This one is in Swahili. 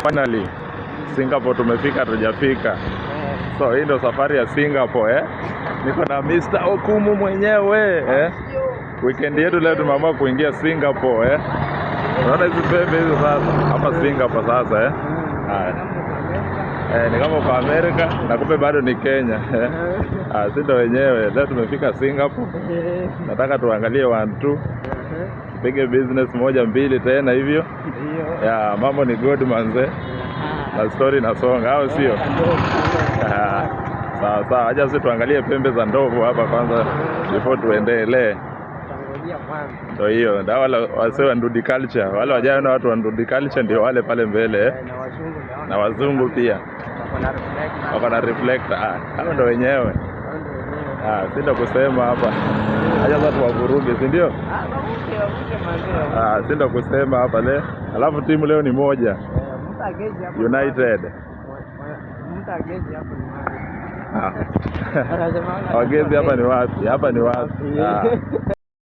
Finally Singapore tumefika, tujafika. So hii ndio safari ya Singapore Niko na Mr. Okumu mwenyewe Weekend yetu leo tumeamua kuingia Singapore Unaona hizi bebe hizo sasa hapa Singapore sasa ni kama kwa Amerika na kumbe bado ni Kenya si ndio wenyewe. Leo tumefika Singapore. Nataka tuangalie 1 2 tupige business moja mbili tena hivyo. Mambo ni good manze. Na story nasonga au sio? Sawa, acha sisi tuangalie pembe za ndovu hapa kwanza before tuendelee. Ndio hiyo, ndio wale wase wa Ndudi culture, wale wajao na watu wa Ndudi culture ndio wale pale mbele na wazungu pia. Wako na reflector. Hao ndio wenyewe. Si ndio kusema hapa. Acha watu wavuruge, si ndio? Si ndio kusema hapa leo. Alafu timu leo ni moja. United. Wagezi hapa ni wapi? Hapa ni wapi?